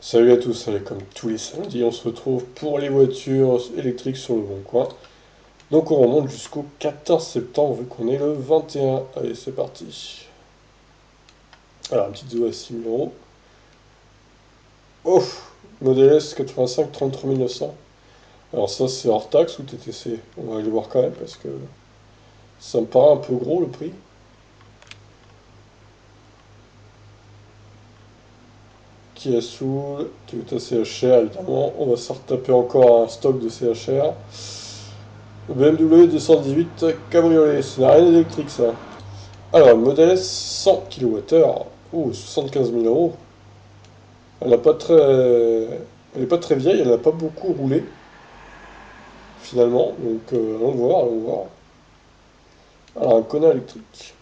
Salut à tous, allez, comme tous les samedis, on se retrouve pour les voitures électriques sur le Bon Coin. Donc on remonte jusqu'au 14 septembre vu qu'on est le 21. Allez, c'est parti. Alors, une petite Zoé à 6 000 euros. Oh, Model S 85 33 900. Alors ça c'est hors taxe ou TTC? On va aller voir quand même parce que ça me paraît un peu gros le prix. Kia Soul, Toyota CHR évidemment. On va se retaper encore un stock de CHR. BMW 218 Cabriolet, ce n'est rien d'électrique ça. Alors, une Model S 100 kWh, ouh, 75 000 euros. Elle n'a pas très... Elle n'est pas très vieille, elle n'a pas beaucoup roulé, finalement. Donc, allons voir, allons voir. Alors, un Kona électrique.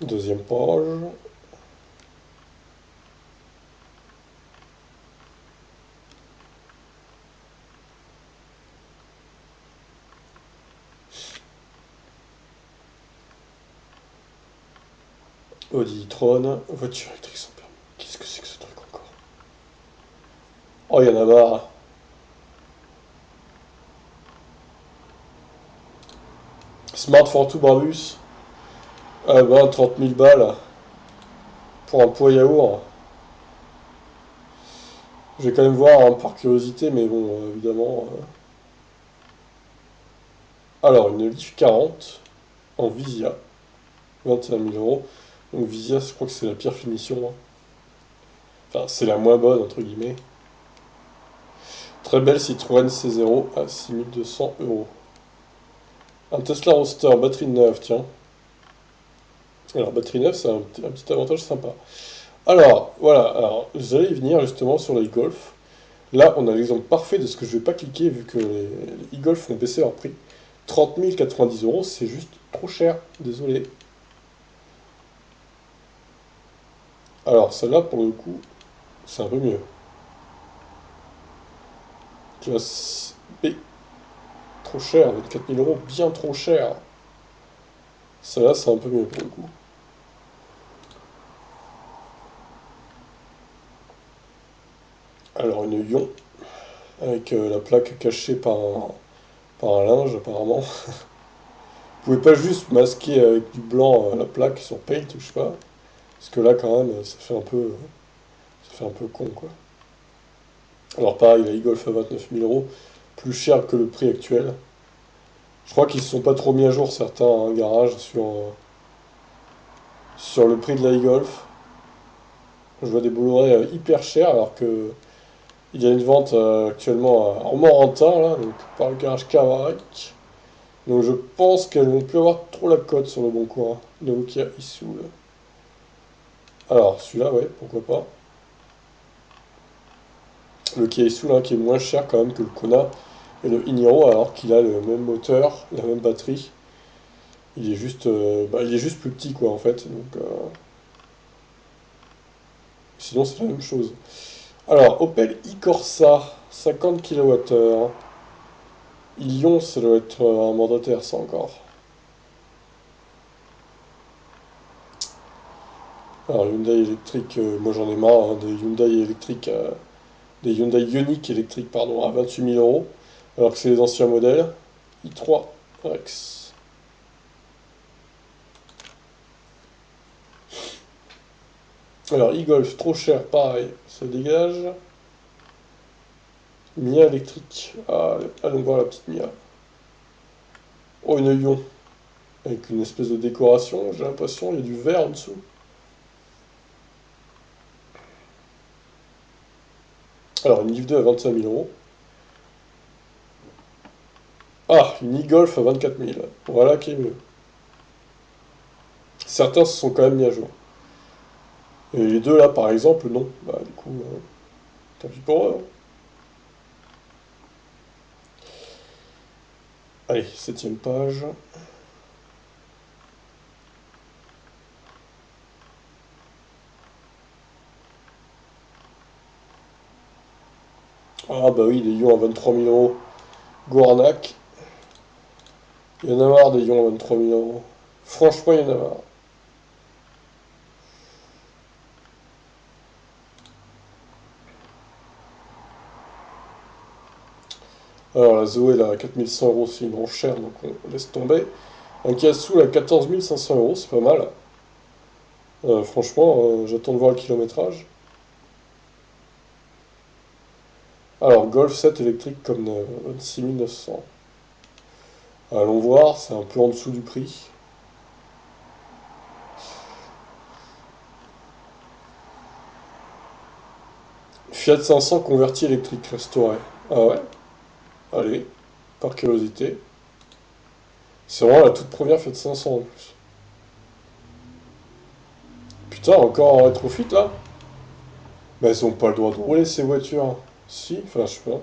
Deuxième page. Audi e-tron, voiture électrique sans permis. Qu'est-ce que c'est que ce truc encore? Oh, il y en a marre. Smart Fortwo Brabus. Ah ben, 30 000 balles pour un poids yaourt. Je vais quand même voir hein, par curiosité, mais bon, évidemment. Alors, une Leaf 40 en Visia, 21 000 euros. Donc Visia, je crois que c'est la pire finition, hein. Enfin, c'est la moins bonne, entre guillemets. Très belle Citroën C0 à 6 200 euros. Un Tesla Roadster, batterie neuve, tiens. Alors, batterie neuve, c'est un petit avantage sympa. Alors, voilà, alors, j'allais y venir justement sur les e-Golf. Là, on a l'exemple parfait de ce que je vais pas cliquer vu que les e-Golf ont baissé leur prix. 30 090 euros, c'est juste trop cher, désolé. Alors, celle-là, pour le coup, c'est un peu mieux. Classe B, trop cher, 24 000 euros, bien trop cher. Celle-là, c'est un peu mieux pour le coup. Alors, une Ion, avec la plaque cachée par un linge, apparemment. Vous pouvez pas juste masquer avec du blanc la plaque sur Paint, ou je sais pas. Parce que là, quand même, ça fait un peu con, quoi. Alors, pareil, la e-Golf à 29 000 euros, plus cher que le prix actuel. Je crois qu'ils se sont pas trop mis à jour, certains, un garage, sur le prix de la e-Golf. Je vois des Blu-ray hyper chers, alors que il y a une vente actuellement à Romorantin, là, donc par le garage Cavarac. Donc je pense qu'elles vont plus avoir trop la cote sur le bon coin. Nokia Issoul. Alors celui-là, ouais, pourquoi pas. Le Kia Issoul, hein, qui est moins cher quand même que le Kona et le Iniro, alors qu'il a le même moteur, la même batterie. Il est juste plus petit, quoi, en fait. Donc, sinon, c'est la même chose. Alors, Opel e-Corsa, 50 kWh. Lyon, ça doit être un mandataire, ça encore. Alors, Hyundai électrique, moi j'en ai marre, hein, des Hyundai Ioniq électriques, pardon, à 28 000 euros, alors que c'est les anciens modèles. i3 Rex. Alors, e-Golf, trop cher, pareil, ça dégage. Mia électrique. Ah, allons voir la petite Mia. Oh, une Ion, avec une espèce de décoration, j'ai l'impression, il y a du vert en dessous. Alors, une Leaf 2 à 25 000 euros. Ah, une e-Golf à 24 000. Voilà qui est mieux. Certains se sont quand même mis à jour. Et les deux là, par exemple, non. Bah, du coup, tant pis pour eux, hein. Allez, septième page. Ah bah oui, des ions à 23 000 euros. Gournac. Il y en a marre des ions à 23 000 euros. Franchement, il y en a marre. Alors la Zoé, là, à 4100 euros, c'est une enchère, donc on laisse tomber. Un Kia Soul à 14 500 euros, c'est pas mal. Franchement, j'attends de voir le kilométrage. Alors, Golf 7 électrique comme 26 900. Allons voir, c'est un peu en dessous du prix. Fiat 500 converti électrique restauré. Ah ouais? Allez, par curiosité. C'est vraiment la toute première Fiat 500 en plus. Putain, encore en rétrofit là? Bah, ils ont pas le droit de rouler ces voitures. Si, enfin, je sais pas.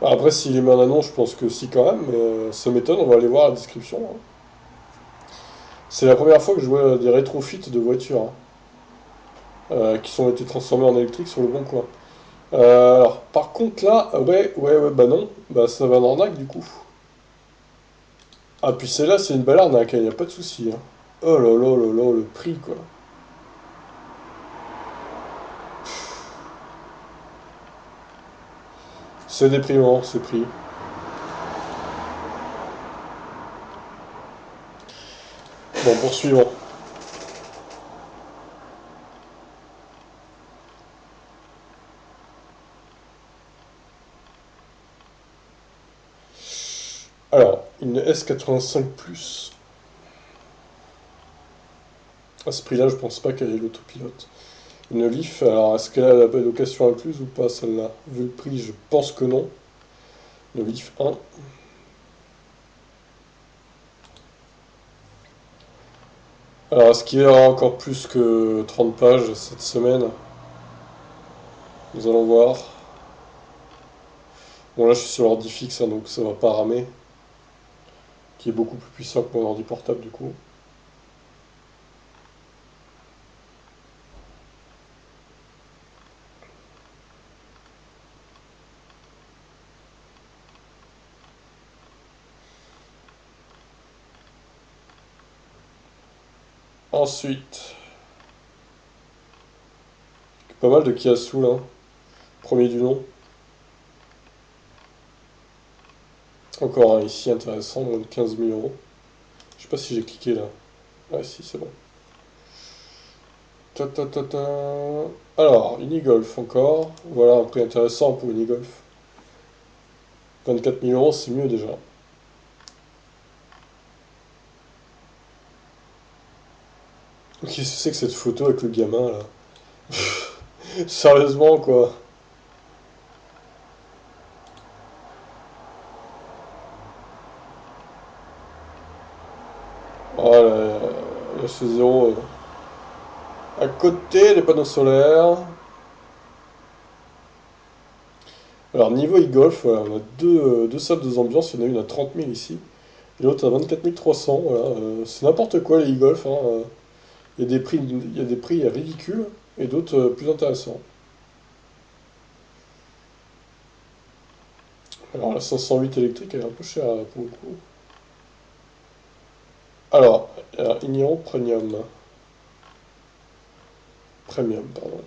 Bah, après, s'il est mis en annonce, je pense que si quand même, mais ça m'étonne, on va aller voir la description, hein. C'est la première fois que je vois des rétrofits de voitures, hein, qui sont été transformées en électrique sur le bon coin. Alors, par contre là, ouais, bah non, bah ça va en arnaque du coup. Ah, puis celle-là, c'est une belle arnaque, il n'y a pas de souci, hein. Oh là là là là, le prix quoi. C'est déprimant, ce prix. Bon, poursuivons. Alors, une S85 Plus. À ce prix-là, je pense pas qu'elle ait l'autopilote. Une Leaf, alors est-ce qu'elle a la location incluse ou pas celle-là? Vu le prix, je pense que non. Une Leaf 1. Alors, est-ce qu'il y aura encore plus que 30 pages cette semaine? Nous allons voir. Bon, là, je suis sur l'ordi fixe, hein, donc ça va pas ramer. Qui est beaucoup plus puissant que mon ordi portable, du coup. Ensuite, pas mal de Kia Soul, hein. Premier du nom. Encore un ici intéressant, moins de 15 000 euros. Je sais pas si j'ai cliqué là. Ouais, si, c'est bon. Ta, ta, ta, ta. Alors, Unigolf encore. Voilà un prix intéressant pour Unigolf. 24 000 euros, c'est mieux déjà. Qu'est-ce que c'est que cette photo avec le gamin là? Sérieusement quoi. Oh là, c'est zéro. À côté, les panneaux solaires. Alors, niveau e-golf, voilà, on a deux salles, deux ambiances. Il y en a une à 30 000 ici, et l'autre à 24 300. Voilà, c'est n'importe quoi les e-golf, hein. Il y a des prix ridicules et d'autres plus intéressants. Alors, la 508 électrique, elle est un peu chère pour le coup. Alors, Igniron Premium. Premium, pardon.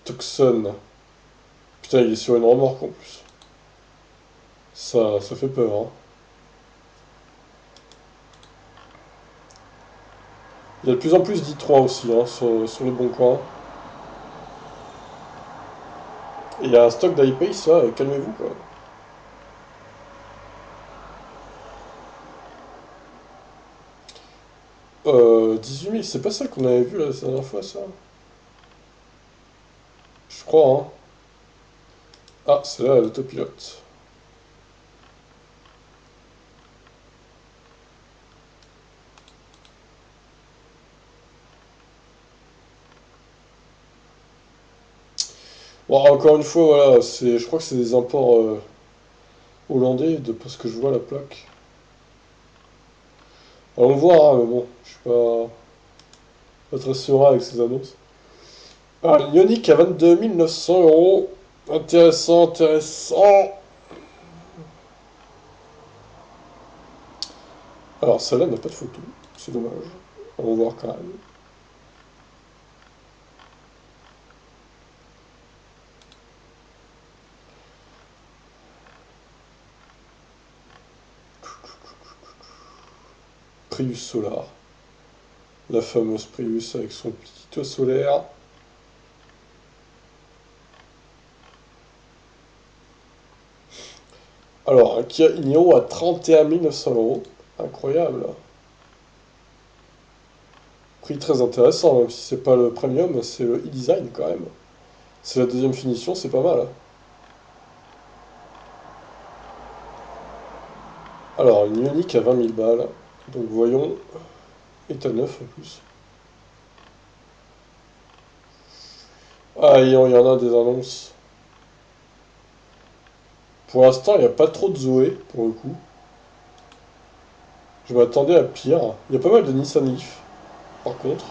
Tucson. Putain, il est sur une remorque en plus. Ça fait peur, hein. Il y a de plus en plus d'I3 aussi, hein, sur le bon coin. Et il y a un stock d'iPace là, calmez-vous quoi. 18 000, c'est pas ça qu'on avait vu la dernière fois ça? Je crois, hein. Ah, c'est là l'autopilote. Bon, encore une fois, voilà, je crois que c'est des imports hollandais, de parce que je vois la plaque. Allons voir, hein, mais bon, je suis pas très serein avec ces annonces. Ah, Ioniq à 22 900 euros. Intéressant, intéressant. Alors, celle-là n'a pas de photo. C'est dommage. On va voir quand même. Prius Solar. La fameuse Prius avec son petit toit solaire. Alors, un Kia Niro à 31 900 €. Incroyable. Prix très intéressant, même si c'est pas le premium, c'est le e-design quand même. C'est la deuxième finition, c'est pas mal. Alors, une Ioniq à 20 000 balles. Donc voyons, est à neuf en plus. Ah, il y en a des annonces. Pour l'instant, il n'y a pas trop de Zoé, pour le coup. Je m'attendais à pire. Il y a pas mal de Nissan Leaf, par contre.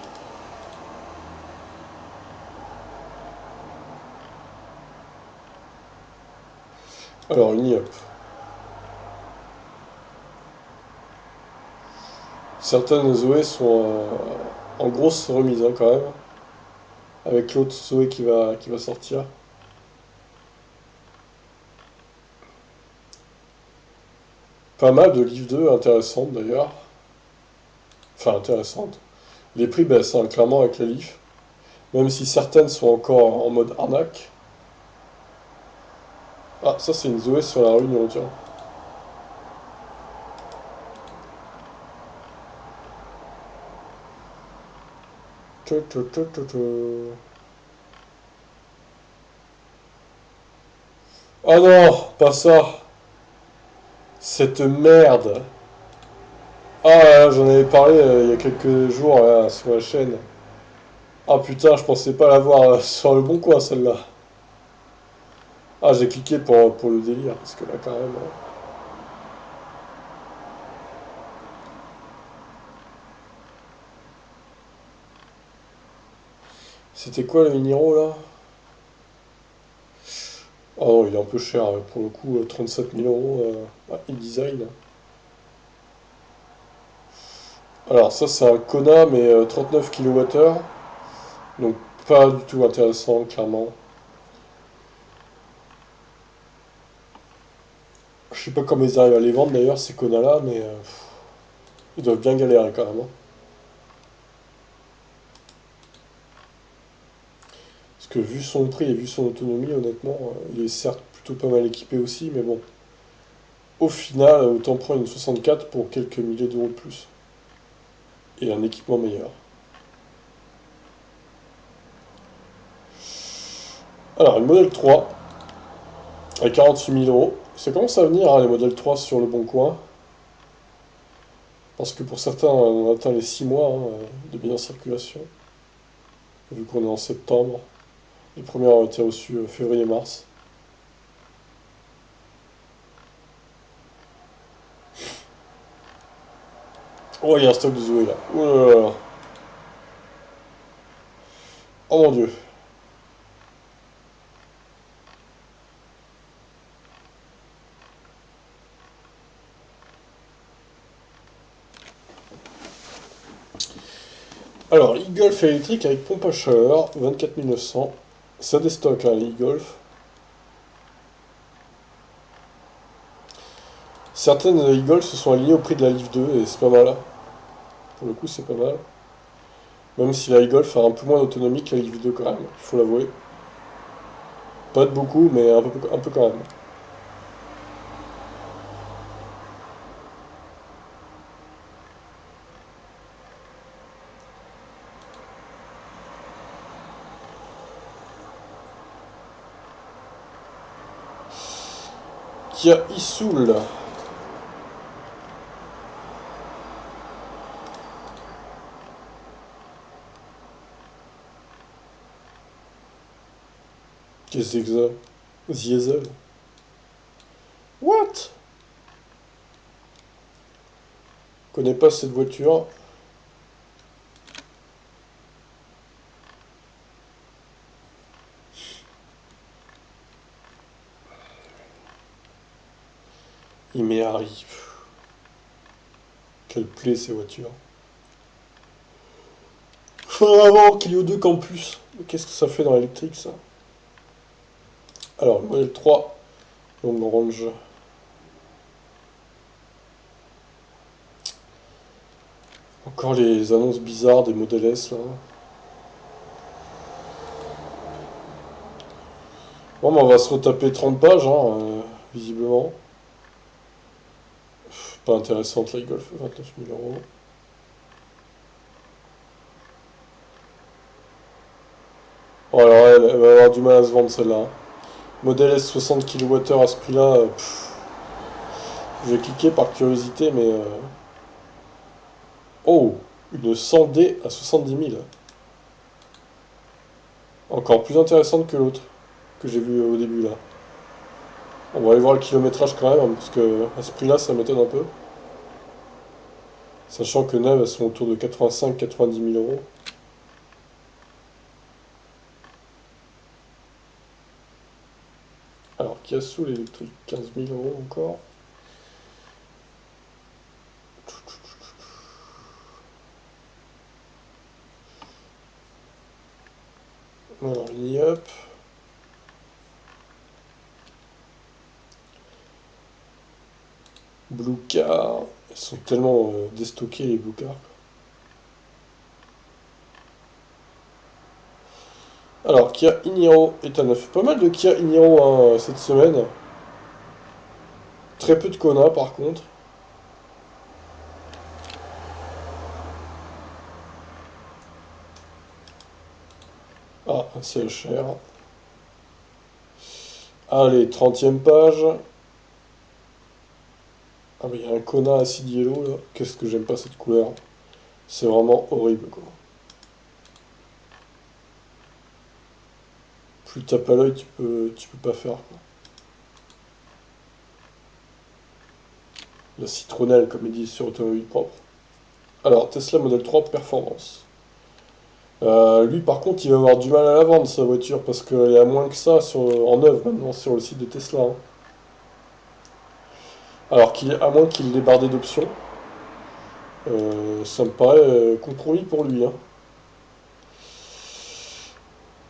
Alors, une IOP. Certaines Zoé sont en grosse remise, hein, quand même. Avec l'autre Zoé qui va sortir. Pas mal de Leaf 2 intéressantes, d'ailleurs. Enfin, intéressantes. Les prix baissent, hein, clairement, avec la Leaf. Même si certaines sont encore en mode arnaque. Ah, ça, c'est une Zoé sur la Réunion, tiens. Tchou, tchou, tchou, tchou, tchou. Oh non, pas ça. Cette merde. Ah, là, j'en avais parlé il y a quelques jours là, sur la chaîne. Ah putain, je pensais pas l'avoir sur le bon coin celle-là. Ah, j'ai cliqué pour le délire, parce que là quand même. C'était quoi le Niro là? Ah non, il est un peu cher pour le coup, 37 000 euros e-design. Alors ça c'est un Kona mais 39 kWh, donc pas du tout intéressant clairement. Je sais pas comment ils arrivent à les vendre d'ailleurs ces Kona là, mais ils doivent bien galérer quand même, hein. Parce que vu son prix et vu son autonomie, honnêtement, il est certes plutôt pas mal équipé aussi, mais bon. Au final, autant prendre une 64 pour quelques milliers d'euros de plus. Et un équipement meilleur. Alors, une modèle 3 à 48 000 euros. Ça commence à venir, hein, les modèles 3 sur le bon coin. Parce que pour certains, on atteint les 6 mois, hein, de mise en circulation. Vu qu'on est en septembre. Les premières ont été reçues février-mars. Oh, il y a un stock de Zoé là. Oh là là là. Oh mon dieu. Alors, e-Golf électrique avec pompe à chaleur, 24 900. Ça déstocke, hein, les e-Golf. Certaines e-Golf se sont alignées au prix de la Leaf 2 et c'est pas mal, hein. Pour le coup, c'est pas mal. Même si la e-Golf a un peu moins d'autonomie que la Leaf 2 quand même, il faut l'avouer. Pas de beaucoup, mais un peu quand même. Kia Isoul. Qu'est-ce que c'est que ça? Diesel. What? Je connais pas cette voiture. Il m'est arrive. Quelle plaie ces voitures. Faudrait avoir Clio 2 Campus. Mais qu'est-ce que ça fait dans l'électrique ça? Alors, le modèle 3, long range. Encore les annonces bizarres des modèles S là. Bon, bah, on va se retaper 30 pages, hein, visiblement. Pas intéressante la Golf, 29 000 euros. Oh, alors elle va avoir du mal à se vendre celle-là, hein. Modèle S 60 kWh à ce prix-là, je vais cliquer par curiosité, mais... Oh, une 100D à 70 000. Encore plus intéressante que l'autre, que j'ai vu au début là. On va aller voir le kilométrage quand même, hein, parce que à ce prix-là, ça m'étonne un peu. Sachant que neuves, elles sont autour de 85-90 000 euros. Alors, Kia Soul électrique, 15 000 euros encore. Alors, Niup. Blue Car. Elles sont tellement déstockées les Blue Car. Alors, Kia Iniro est à neuf. Pas mal de Kia Iniro hein, cette semaine. Très peu de Kona par contre. Ah, un CHR. Allez, 30e page. Ah mais il y a un Kona acid yellow là. Qu'est-ce que j'aime pas cette couleur. C'est vraiment horrible quoi. Plus tu tapes à l'œil, tu peux pas faire quoi. La citronnelle comme ils disent sur Automobile Propre. Alors, Tesla Model 3 Performance. Lui par contre il va avoir du mal à la vendre sa voiture parce qu'elle est à moins que ça en œuvre maintenant sur le site de Tesla, hein. Alors à moins qu'il l'ait bardé d'options. Ça me paraît compromis pour lui, hein.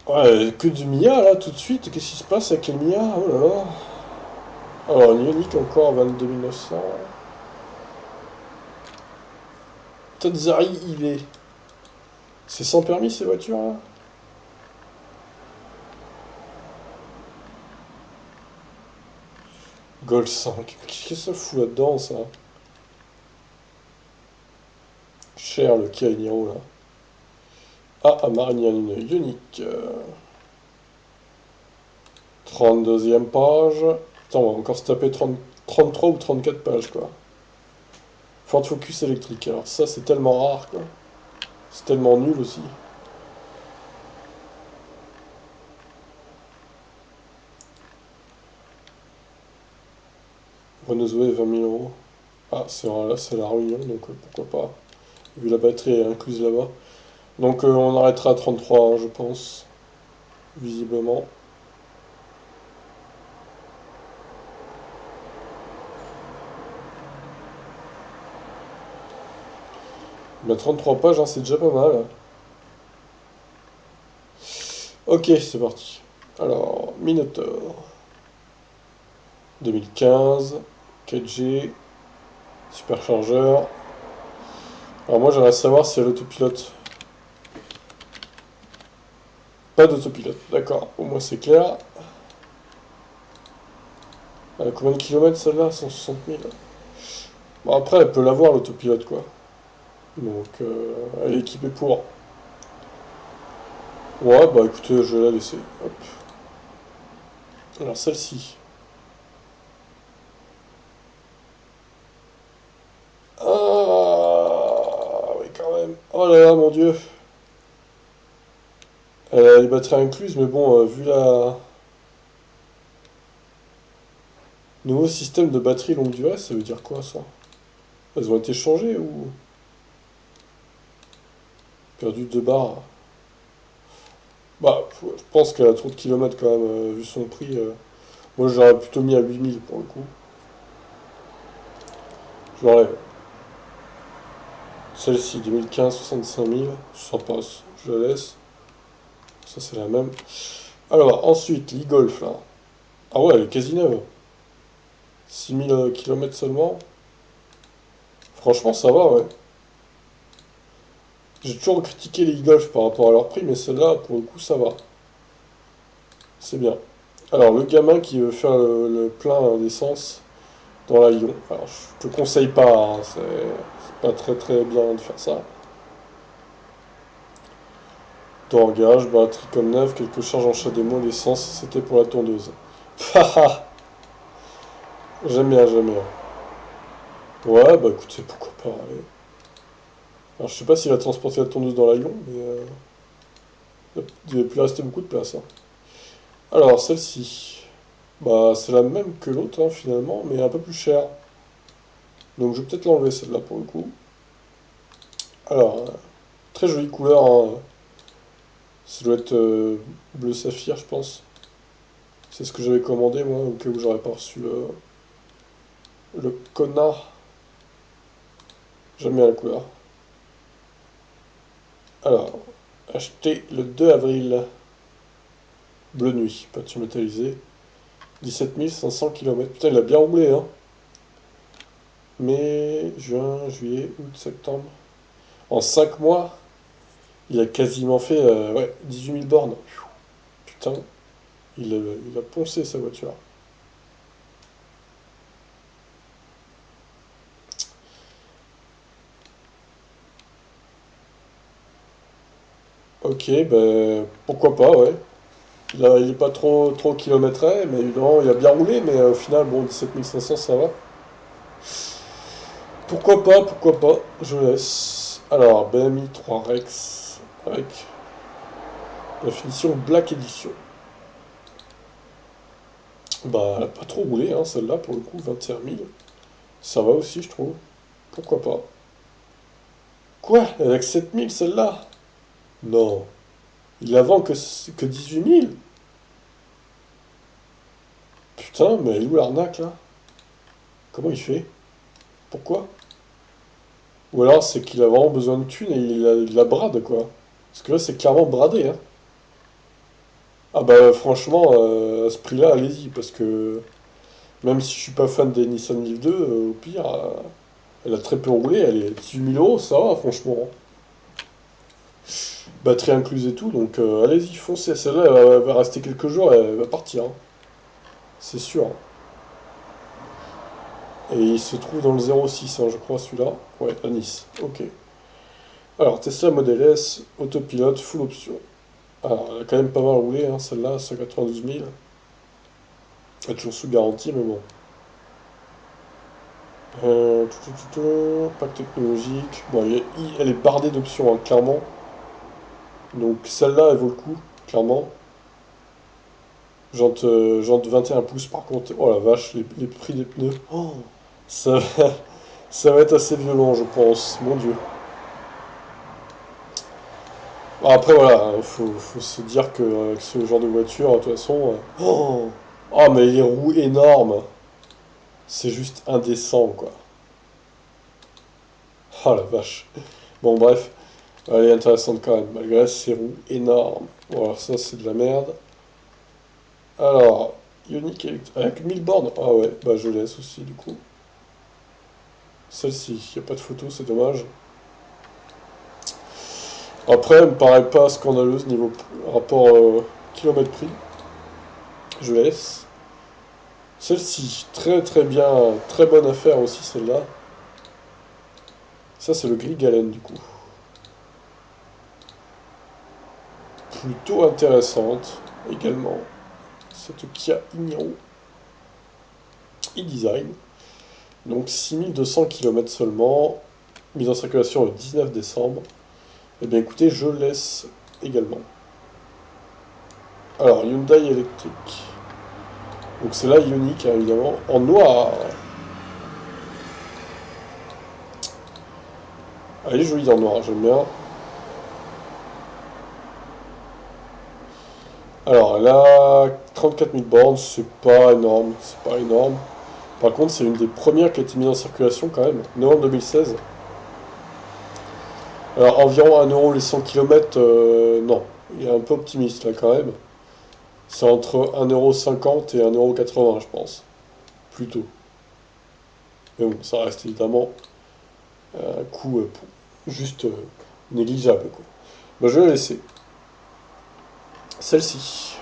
Ouais, que du Mia là tout de suite, qu'est-ce qui se passe avec les Mia? Oh là là. Alors une Ioniq encore 22 900. Tazari IV. C'est sans permis ces voitures là? Gold 5. Qu'est-ce que ça fout là-dedans ça? Cher le Kia Niro là. Ah, à Marignane, une Ioniq. 32e page. Attends, on va encore se taper 30 33 ou 34 pages quoi. Ford Focus électrique. Alors ça c'est tellement rare quoi. C'est tellement nul aussi. Renault Zoé 20 000 euros. Ah, là c'est la Réunion donc pourquoi pas. Vu la batterie est incluse là-bas. Donc on arrêtera à 33 hein, je pense. Visiblement. Mais 33 pages hein, c'est déjà pas mal. Ok, c'est parti. Alors, Minotaur. 2015. 4G. Superchargeur. Alors moi j'aimerais savoir si elle autopilote. Pas d'autopilote, d'accord. Au moins c'est clair. Elle a combien de kilomètres celle-là? 160 000. Bon après elle peut l'avoir l'autopilote quoi. Donc elle est équipée pour. Ouais bah écoutez je vais la laisser. Hop. Alors celle-ci. Ah oui quand même. Oh là là mon dieu. Elle a les batteries incluses mais bon vu la... Nouveau système de batterie longue durée, ça veut dire quoi ça? Elles ont été changées ou... Perdu 2 barres. Bah, je pense qu'elle a trop de kilomètres quand même, vu son prix. Moi, j'aurais plutôt mis à 8 000 pour le coup. Je l'enlève. Celle-ci, 2015, 65 000. Ça passe. Je la laisse. Ça, c'est la même. Alors, ensuite, l'e-Golf, là. Ah ouais, elle est quasi neuve. 6 000 kilomètres seulement. Franchement, ça va, ouais. J'ai toujours critiqué les e-golf par rapport à leur prix, mais celle-là, pour le coup, ça va. C'est bien. Alors, le gamin qui veut faire le plein d'essence dans la Lyon, alors je te conseille pas, hein, c'est pas très très bien de faire ça. Temps en gage, batterie comme neuf, quelques charges en chat démo, l'essence, c'était pour la tondeuse. Haha, j'aime bien, j'aime bien. Ouais, bah écoutez, pourquoi pas, allez. Alors, je sais pas s'il va transporter la tondeuse dans la Lyon, mais il va plus rester beaucoup de place, hein. Alors, celle-ci, bah c'est la même que l'autre, hein, finalement, mais un peu plus chère. Donc, je vais peut-être l'enlever, celle-là, pour le coup. Alors, très jolie couleur, hein. Ça doit être bleu saphir, je pense. C'est ce que j'avais commandé, moi, au cas où j'aurais pas reçu le connard. J'aime bien la couleur. Alors, acheté le 2 avril. Bleu nuit, peinture métallisée. 17 500 km. Putain, il a bien roulé, hein. Mai, juin, juillet, août, septembre. En 5 mois, il a quasiment fait ouais, 18 000 bornes. Putain, il a poncé sa voiture. Ok, ben pourquoi pas, ouais. Il est pas trop kilométré, mais évidemment, il a bien roulé, mais au final, bon, 17 500, ça va. Pourquoi pas, je laisse. Alors, BMI 3 Rex avec la finition Black Edition. Bah, elle a pas trop roulé, hein, celle-là, pour le coup, 21 000. Ça va aussi, je trouve. Pourquoi pas. Quoi? Avec 7 000, celle-là? Non. Il la vend que 18 000? Putain, mais elle est où l'arnaque, là? Comment il fait? Pourquoi? Ou alors, c'est qu'il a vraiment besoin de thunes et il la brade, quoi. Parce que là, c'est clairement bradé, hein. Ah bah, franchement, à ce prix-là, allez-y, parce que même si je suis pas fan des Nissan Leaf 2, au pire, elle a très peu roulé, elle est 18 000 euros, ça va, franchement. Batterie incluse et tout, donc allez-y, foncez. Celle-là, elle va rester quelques jours, elle va partir, hein. C'est sûr. Et il se trouve dans le 06, hein, je crois, celui-là. Ouais, à Nice. Ok. Alors, Tesla Model S, autopilote, full option. Alors, elle a quand même pas mal roulé, hein, celle-là, 192 000. Elle est toujours sous garantie, mais bon. Pack technologique. Bon, elle est bardée d'options, hein, clairement. Donc, celle-là, elle vaut le coup, clairement. Jante 21 pouces, par contre. Oh la vache, les prix des pneus. Oh, ça, ça va être assez violent, je pense. Mon Dieu. Bon, après, voilà, faut se dire que avec ce genre de voiture, de toute façon. Oh, mais les roues énormes. C'est juste indécent, quoi. Oh la vache. Bon, bref. Elle est intéressante quand même, malgré ses roues énormes. Bon, alors ça, c'est de la merde. Alors, Ioniq avec 1000 bornes. Ah ouais, bah je laisse aussi, du coup. Celle-ci, il n'y a pas de photo, c'est dommage. Après, elle me paraît pas scandaleuse niveau rapport kilomètre prix. Je laisse. Celle-ci, très très bien, très bonne affaire aussi celle-là. Ça c'est le gris galène du coup. Plutôt intéressante également. Cette Kia Niro e-design. Donc 6200 km seulement. Mise en circulation le 19 décembre. Eh bien écoutez, je laisse également. Alors Hyundai électrique. Donc c'est là Ioniq hein, évidemment. En noir. Elle est jolie en noir, j'aime bien. Alors, elle a 34 000 bornes, c'est pas énorme, c'est pas énorme. Par contre, c'est une des premières qui a été mise en circulation quand même, novembre 2016. Alors, environ 1 euro les 100 km, non, il est un peu optimiste là quand même. C'est entre 1,50 € et 1,80 € je pense, plutôt. Mais bon, ça reste évidemment un coût juste négligeable, quoi. Bah, je vais la laisser. Celle-ci.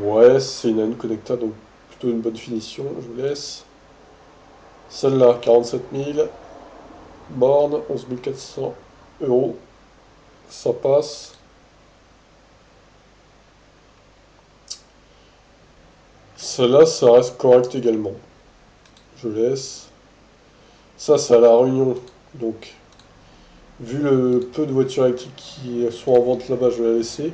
Ouais, c'est une Connecta, donc plutôt une bonne finition, je vous laisse. Celle-là, 47 000. Borne, 11 400 euros. Ça passe. Celle-là, ça reste correct également. Je laisse. Ça, c'est à La Réunion. Donc, vu le peu de voitures électriques qui sont en vente là-bas, je vais la laisser.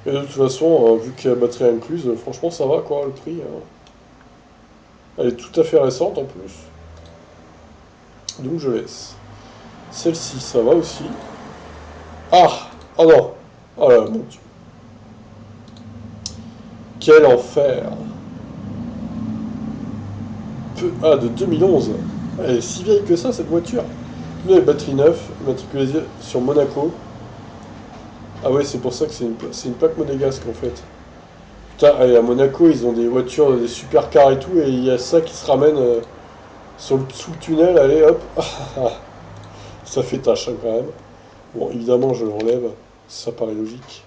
Et de toute façon, vu qu'il y a batterie incluse, franchement, ça va quoi, le prix, hein. Elle est tout à fait récente en plus. Donc, je laisse. Celle-ci, ça va aussi. Ah! Oh non! Oh là, mon Dieu. Quel enfer! Ah, de 2011. Elle est si vieille que ça, cette voiture. Pneu et batterie neuve, immatriculée sur Monaco. Ah ouais, c'est pour ça que c'est une plaque monégasque en fait. Putain, allez, à Monaco, ils ont des voitures, des supercars et tout, et il y a ça qui se ramène sous le tunnel, allez hop. Ça fait tâche hein, quand même. Bon, évidemment, je l'enlève, ça paraît logique.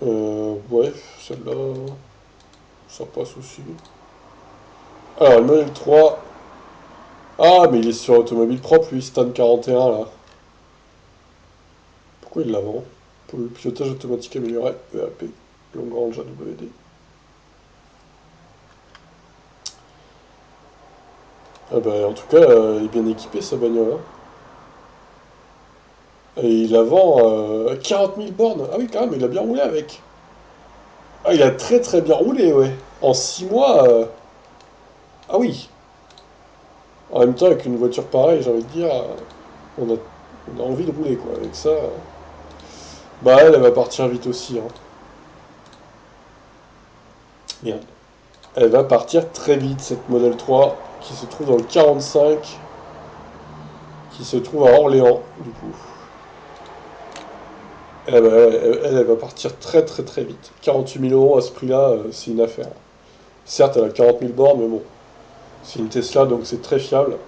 Ouais, celle-là, ça passe aussi. Alors, le modèle 3. Ah, mais il est sur automobile propre, lui, Stan 41 là. Pourquoi il la vend? Pour le pilotage automatique amélioré, EAP, Long Range AWD. Ah bah, en tout cas, il est bien équipé sa bagnole, hein. Et il la vend 40 000 bornes. Ah oui, quand même, il a bien roulé avec. Ah, il a très très bien roulé, ouais. En 6 mois. Ah oui. En même temps, avec une voiture pareille, j'ai envie de dire, on a envie de rouler, quoi. Avec ça. Bah, elle va partir vite aussi, hein. Merde. Elle va partir très vite, cette Model 3, qui se trouve dans le 45, qui se trouve à Orléans, du coup. Eh ben, elle va partir très très très vite. 48 000 € à ce prix-là, c'est une affaire. Certes, elle a 40 000 bornes, mais bon, c'est une Tesla, donc c'est très fiable.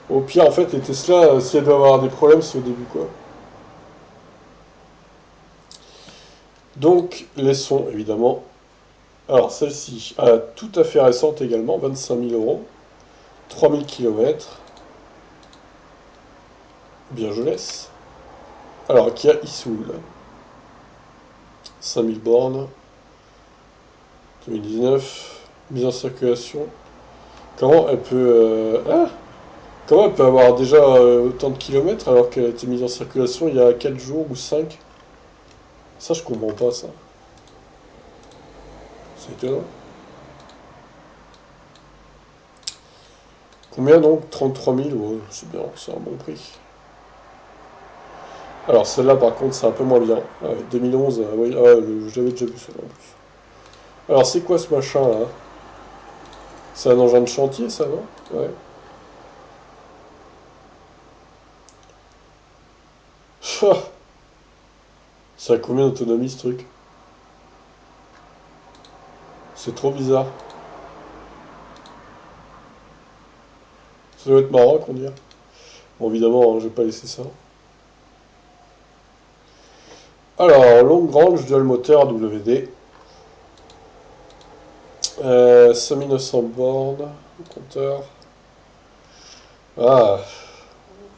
Au pire, en fait, les Tesla, si elles doivent avoir des problèmes, c'est au début, quoi. Donc, laissons, évidemment. Alors, celle-ci, tout à fait récente également, 25 000 €, 3000 km. Bien, je laisse. Alors, Kia e-Soul, 5000 bornes, 2019, mise en circulation. Comment elle peut... comment elle peut avoir déjà autant de kilomètres alors qu'elle a été mise en circulation il y a 4 jours ou 5? Ça, je comprends pas, ça. C'est étonnant. Combien donc? 33 000, ouais, c'est bien, c'est un bon prix. Alors celle-là par contre c'est un peu moins bien. Ah ouais, 2011, oui, j'avais déjà vu celle-là en plus. Alors c'est quoi ce machin là? C'est un engin de chantier ça, non? Ouais. Ça a combien d'autonomie ce truc? C'est trop bizarre. Ça doit être marrant qu'on dirait. Bon évidemment, hein, je vais pas laisser ça. Alors, longue range dual moteur WD. 5900 bornes, le compteur. Ah,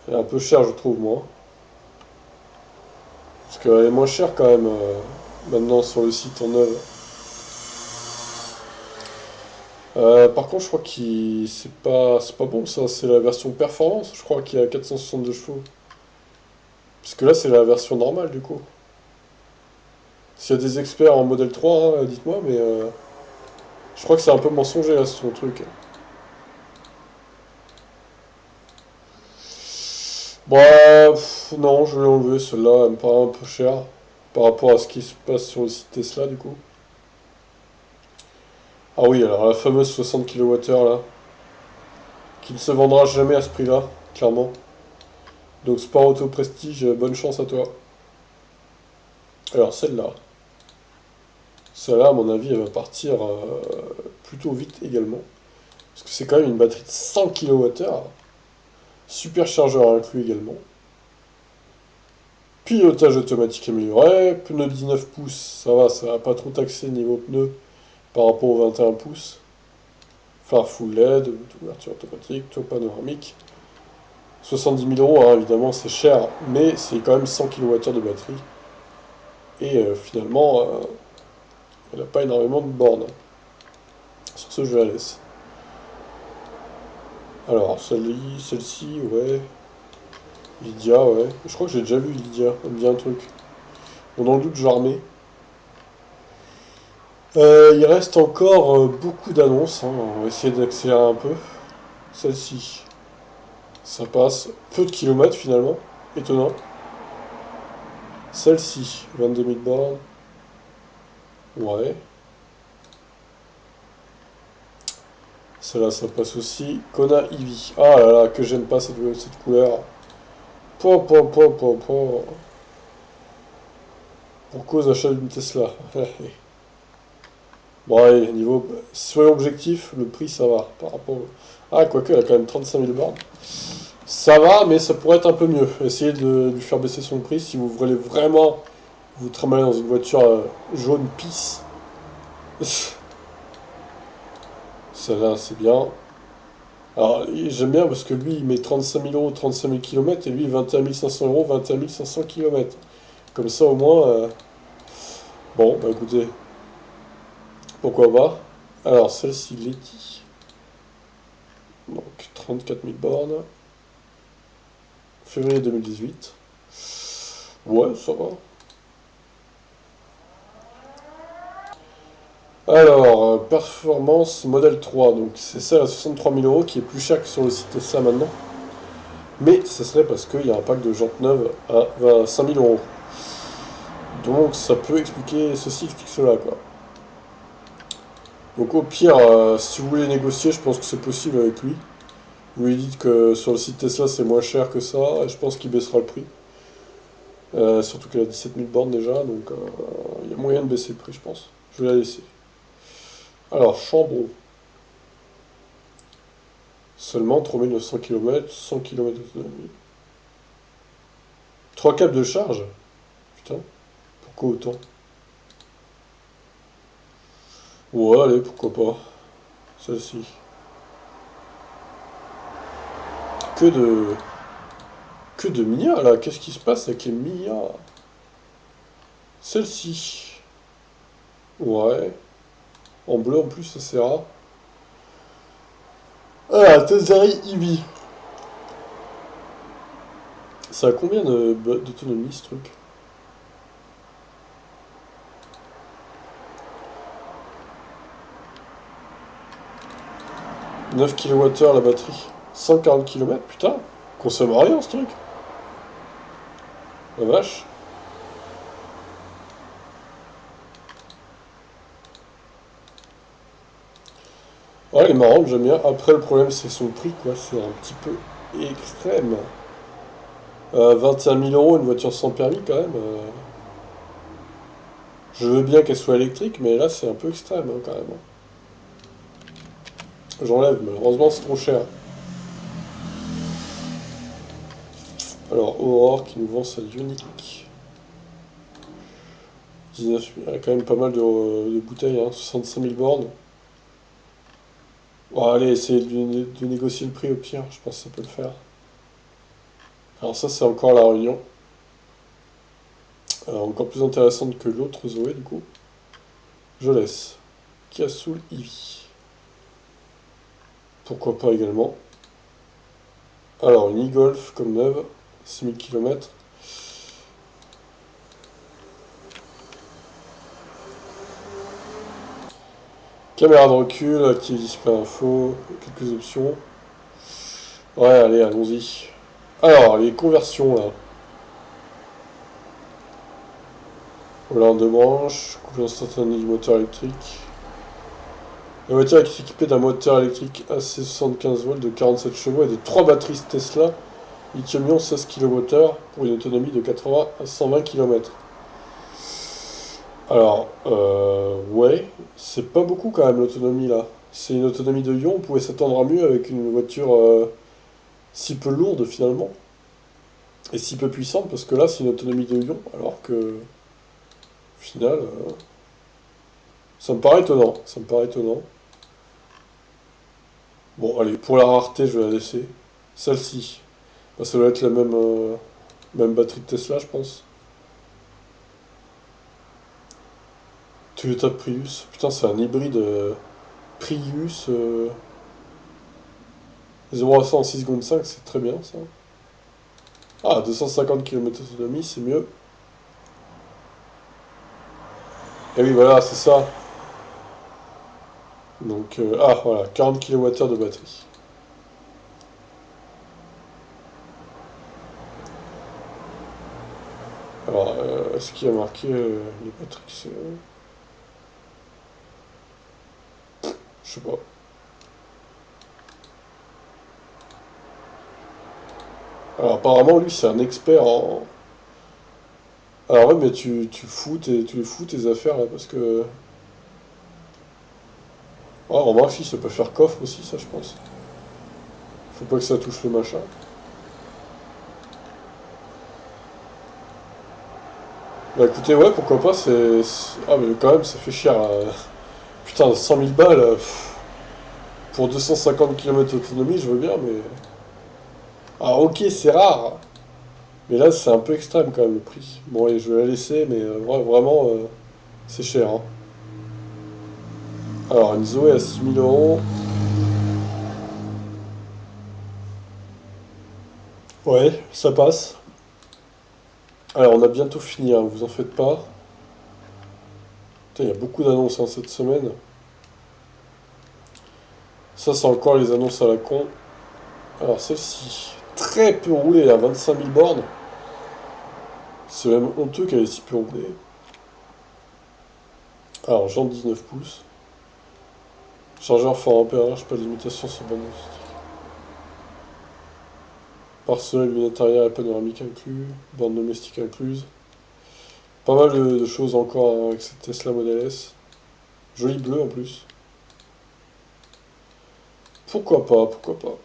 elle est un peu cher je trouve moi. Parce qu'elle est moins chère quand même maintenant sur le site en œuvre. Par contre, je crois que c'est pas bon ça, c'est la version performance, je crois qu'il y a 462 chevaux. Parce que là, c'est la version normale du coup. S'il y a des experts en modèle 3, hein, dites-moi, mais je crois que c'est un peu mensonger là, son truc. Bref, non, je vais l'enlever, celle-là, elle me paraît un peu chère par rapport à ce qui se passe sur le site Tesla du coup. Ah oui, alors la fameuse 60 kWh là, qui ne se vendra jamais à ce prix-là, clairement. Donc Sport Auto Prestige, bonne chance à toi. Alors celle-là. Celle-là, à mon avis, elle va partir plutôt vite également. Parce que c'est quand même une batterie de 100 kWh. Superchargeur inclus également. Pilotage automatique amélioré. Pneu 19 pouces, ça va pas trop taxer niveau pneu par rapport au 21 pouces. Phare full LED, ouverture automatique, toit panoramique. 70 000 euros, hein, évidemment, c'est cher, mais c'est quand même 100 kWh de batterie. Et finalement, elle n'a pas énormément de bornes. Sur ce, je la laisse. Alors, celle-ci, ouais. Lydia, ouais. Je crois que j'ai déjà vu Lydia, elle me dit un truc. Bon, dans le doute, je la remets. Il reste encore beaucoup d'annonces, hein. On va essayer d'accélérer un peu. Celle-ci, ça passe. Peu de kilomètres finalement, étonnant. Celle-ci, 22 000 bornes. Ouais. Celle-là, ça passe aussi. Kona Eevee. Ah là là, que j'aime pas cette couleur. Po. Pour cause d'achat d'une Tesla. Bon, allez, niveau. Soyons objectifs, le prix ça va. Par rapport. Ah, quoique, elle a quand même 35 000 bornes. Ça va, mais ça pourrait être un peu mieux. Essayez de lui faire baisser son prix si vous voulez vraiment vous trimballer dans une voiture jaune pisse. Celle-là, c'est bien. Alors, j'aime bien parce que lui, il met 35 000 euros, 35 000 km, et lui, 21 500 euros, 21 500 km. Comme ça, au moins, bon, bah écoutez, pourquoi pas. Alors, celle-ci, Letty. Donc, 34 000 bornes. Février 2018. Ouais, ça va. Alors, performance modèle 3. Donc, c'est celle à 63 000 euros qui est plus cher que sur le site Tesla maintenant. Mais ce serait parce qu'il y a un pack de jantes neuves à 25 000 euros. Donc, ça peut expliquer ceci, explique cela, quoi. Donc au pire, si vous voulez négocier, je pense que c'est possible avec lui. Vous lui dites que sur le site Tesla c'est moins cher que ça, et je pense qu'il baissera le prix. Surtout qu'elle a 17 000 bornes déjà, donc il y a moyen de baisser le prix, je pense. Je vais la laisser. Alors, Chambron. Seulement 3900 km, 100 km d'autonomie. 3 câbles de charge. Putain, pourquoi autant? Ouais, allez, pourquoi pas. Celle-ci. Que de... Que de Mia, là. Qu'est-ce qui se passe avec les Mia? Celle-ci. Ouais. En bleu en plus, ça c'est rare. Ah, Tazari Eevee. Ça a combien d'autonomie ce truc? 9 kWh la batterie. 140 km, putain. Consomme rien ce truc. La vache. Ouais, elle est marrante, j'aime bien. Après, le problème, c'est son prix, quoi. C'est un petit peu extrême. 21 000 euros, une voiture sans permis, quand même. Je veux bien qu'elle soit électrique, mais là, c'est un peu extrême, hein, quand même. J'enlève, malheureusement, c'est trop cher. Alors, Aurore qui nous vend sa Ioniq. 19 000, elle a quand même pas mal de bouteilles, hein. 65 000 bornes. Bon, allez, essayez de négocier le prix au pire, je pense que ça peut le faire. Alors ça, c'est encore la Réunion. Encore plus intéressante que l'autre Zoé, du coup. Je laisse. Kiasoul Eevee. Pourquoi pas également. Alors, une e-Golf comme neuve, 6000 km. Caméra de recul, active display info, quelques options. Ouais, allez, allons-y. Alors, les conversions là. Voilà, en deux branches, couple instantané du moteur électrique. La voiture est équipée d'un moteur électrique AC 75 volts de 47 chevaux et de 3 batteries Tesla lithium-ion 16 kWh pour une autonomie de 80 à 120 km. Alors, ouais, c'est pas beaucoup quand même l'autonomie là. C'est une autonomie de ion, on pouvait s'attendre à mieux avec une voiture si peu lourde finalement, et si peu puissante, parce que là c'est une autonomie de ion, alors que au final, ça me paraît étonnant, ça me paraît étonnant. Bon, allez, pour la rareté, je vais la laisser. Celle-ci, bah, ça doit être la même, même batterie de Tesla, je pense. Toyota Prius, putain, c'est un hybride Prius 0 à 100 en 6,5 secondes, c'est très bien ça. Ah, 250 km d'autonomie, c'est mieux. Et oui, voilà, c'est ça. Donc, ah, voilà, 40 kWh de batterie. Alors, est-ce qu'il y a marqué les batteries je sais pas. Alors, apparemment, lui, c'est un expert en. Alors, ouais, mais tu les fous tes affaires là, parce que. Ah, remarque, si, ça peut faire coffre aussi, ça, je pense. Faut pas que ça touche le machin. Bah écoutez, ouais, pourquoi pas, ah, mais quand même, ça fait cher. Putain, 100 000 balles, pour 250 km d'autonomie, je veux bien, mais. Ah, ok, c'est rare. Mais là, c'est un peu extrême quand même le prix. Bon, et je vais la laisser, mais vraiment, c'est cher, hein. Alors, une Zoé à 6 000 euros. Ouais, ça passe. Alors, on a bientôt fini, hein, vous en faites pas. Putain, il y a beaucoup d'annonces hein, cette semaine. Ça, c'est encore les annonces à la con. Alors, celle-ci, très peu roulée, à 25 000 bornes. C'est même honteux qu'elle ait si peu roulé. Alors, genre 19 pouces. Chargeur fort ampérage, pas de limitation sur bande acoustique. Pare-soleil, lunettes arrière et panoramique inclus. Borne domestique incluse. Pas mal de choses encore hein, avec cette Tesla Model S. Joli bleu en plus. Pourquoi pas, pourquoi pas.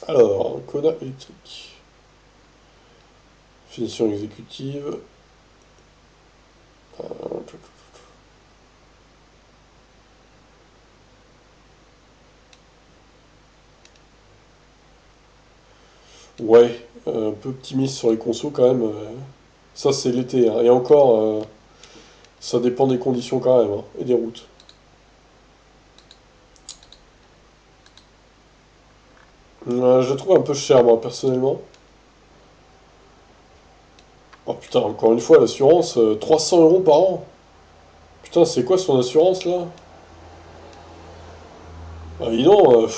Alors, Kona électrique. Finition exécutive. Ouais, un peu optimiste sur les consos quand même. Ça, c'est l'été, hein. Et encore, ça dépend des conditions quand même, hein, et des routes. Je la trouve un peu cher, moi, personnellement. Oh putain, encore une fois, l'assurance, 300 euros par an. Putain, c'est quoi son assurance là? Ah, dis donc,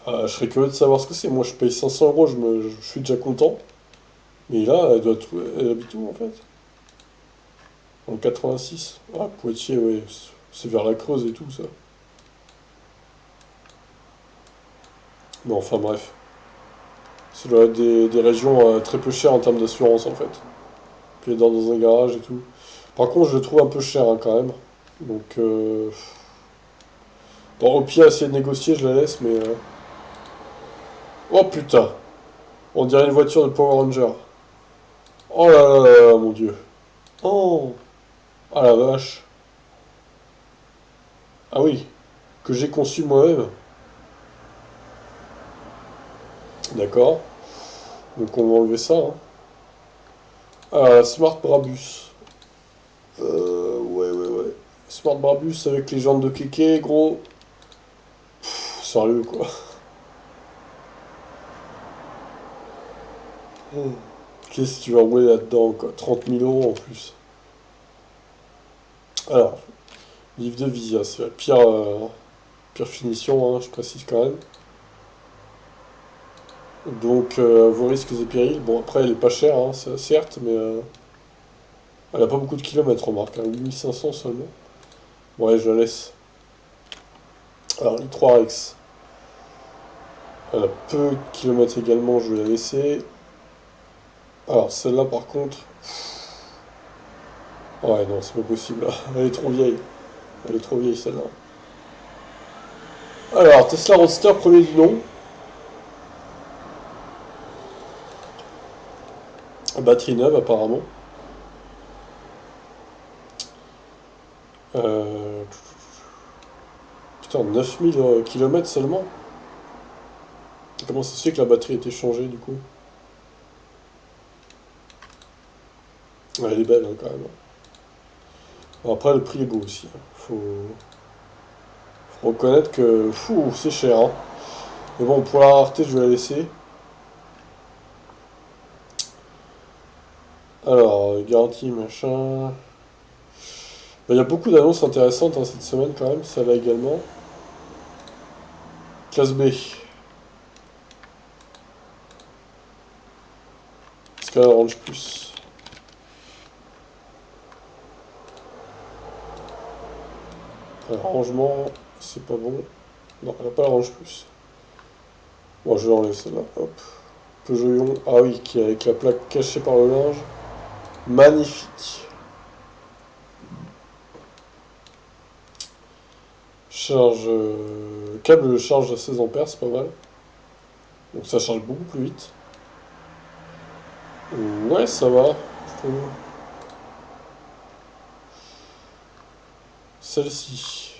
je serais curieux de savoir ce que c'est. Moi, je paye 500 euros, je suis déjà content. Mais là, elle habite où en fait? En 86. Ah, Poitiers, ouais, c'est vers la Creuse et tout ça. Mais enfin, bref. Ça doit être des régions très peu chères en termes d'assurance en fait. Puis elle dort dans un garage et tout. Par contre, je le trouve un peu cher hein, quand même. Donc, bon, au pire, essayer de négocier, je la laisse, mais. Oh putain! On dirait une voiture de Power Ranger. Oh là là là là, mon dieu. Oh! Ah la vache. Ah oui, que j'ai conçu moi-même. D'accord. Donc on va enlever ça, hein. Ah, Smart Brabus. Ouais, ouais, ouais. Smart Brabus avec les jantes de kéké, gros. Pff, sérieux, quoi. Oh. Qu'est-ce que tu vas rouler là-dedans, quoi? 30 000 euros en plus. Alors, livre de Visia, c'est la pire, pire finition, hein, je précise quand même. Donc, vos risques et périls. Bon, après, elle est pas chère, hein, certes, mais elle a pas beaucoup de kilomètres, remarque, hein, 8500 seulement. Ouais, je la laisse. Alors, i3 Rex. Elle a peu de kilomètres également, je vais la laisser. Alors, celle-là, par contre. Ouais, non, c'est pas possible. Elle est trop vieille. Elle est trop vieille, celle-là. Alors, Tesla Roadster, premier du nom. Batterie neuve, apparemment. Euh... Putain, 9000 km seulement. Comment ça se fait que la batterie a été changée, du coup? Ouais, elle est belle, hein, quand même. Bon, après, le prix est beau aussi, hein. Faut reconnaître que... Fou, c'est cher, hein. Mais bon, pour la rareté, je vais la laisser. Alors, garantie, machin... Il y a beaucoup d'annonces intéressantes, hein, cette semaine, quand même. Ça là également. Classe B. Est-ce qu'elle arrange plus? Rangement, c'est pas bon. Non, elle n'a pas la range plus. Bon, je l'enlève celle-là. Hop. Peugeot. Ah oui, qui est avec la plaque cachée par le linge. Magnifique. Charge. Câble de charge à 16 ampères, c'est pas mal. Donc ça charge beaucoup plus vite. Ouais, ça va, je trouve. Celle-ci.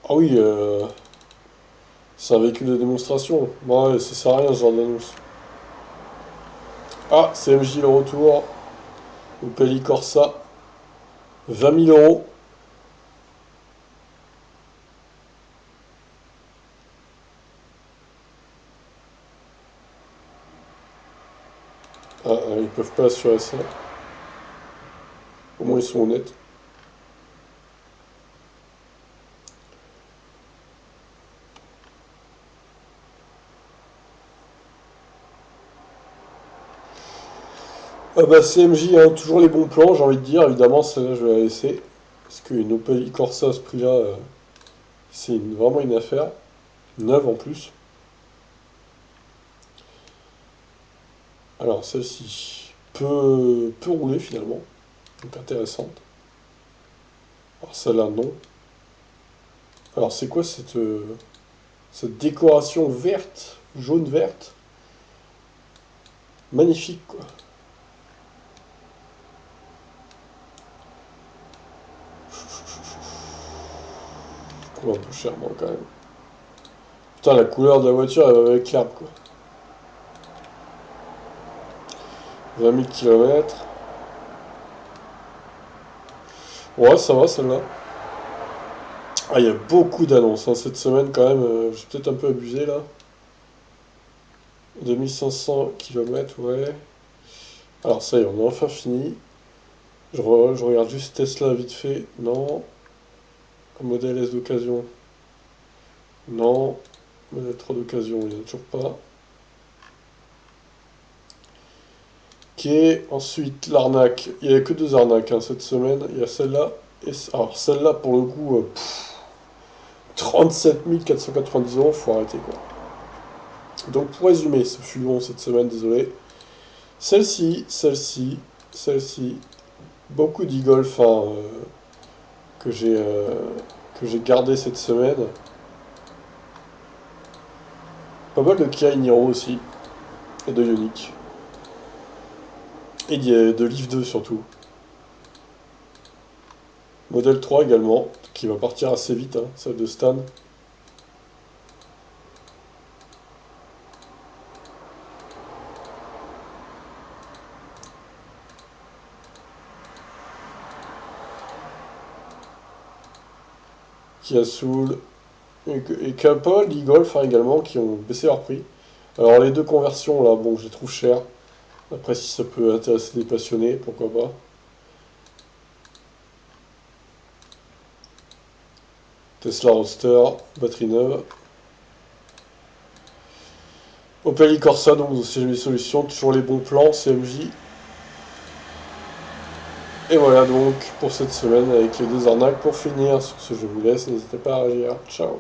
Ah oui, c'est un véhicule de démonstration. Bon, ouais, ça sert à rien ce genre d'annonce. Ah, CMJ le retour. Opel Corsa. 20 000 euros. Ah, ils peuvent pas assurer ça. Au moins ils sont honnêtes. Ah bah CMJ, hein, toujours les bons plans, j'ai envie de dire. Évidemment, celle-là, je vais la laisser. Parce qu'une Opel Corsa à ce prix-là, c'est vraiment une affaire. Neuve en plus. Alors celle-ci peut rouler finalement. Donc intéressante. Alors celle-là, non. Alors c'est quoi cette décoration verte, jaune-verte? Magnifique quoi. Je trouve un peu cher moi quand même. Putain, la couleur de la voiture, elle va avec l'herbe quoi. 20 000 km. Ouais, ça va celle-là. Ah, il y a beaucoup d'annonces hein, cette semaine quand même. J'ai peut-être un peu abusé là. 2500 km, ouais. Alors ça y est, on a enfin fini. Je regarde juste Tesla vite fait. Non. Modèle S d'occasion. Non. Modèle 3 d'occasion, il n'y en a toujours pas. Ok, ensuite l'arnaque. Il n'y avait que deux arnaques hein, cette semaine. Il y a celle-là. Alors celle-là pour le coup, 37 490 euros, faut arrêter quoi. Donc pour résumer, ce fut long cette semaine, désolé. Celle-ci, celle-ci, celle-ci, beaucoup d'e-golf hein, que j'ai euh, que j'ai gardé cette semaine. Pas mal de Kia Niro aussi, et de Ioniq. Et de Leaf 2 surtout. Modèle 3 également, qui va partir assez vite, hein, celle de Stan. Kia Soul, et pas mal d'e-golf hein, également, qui ont baissé leur prix. Alors les deux conversions là, bon, je les trouve chères. Après, si ça peut intéresser des passionnés, pourquoi pas. Tesla Roadster, batterie neuve. Opel Corsa, donc c'est les solutions, toujours les bons plans, CMJ. Et voilà donc pour cette semaine avec les deux arnaques. Pour finir, sur ce je vous laisse, n'hésitez pas à réagir. Ciao.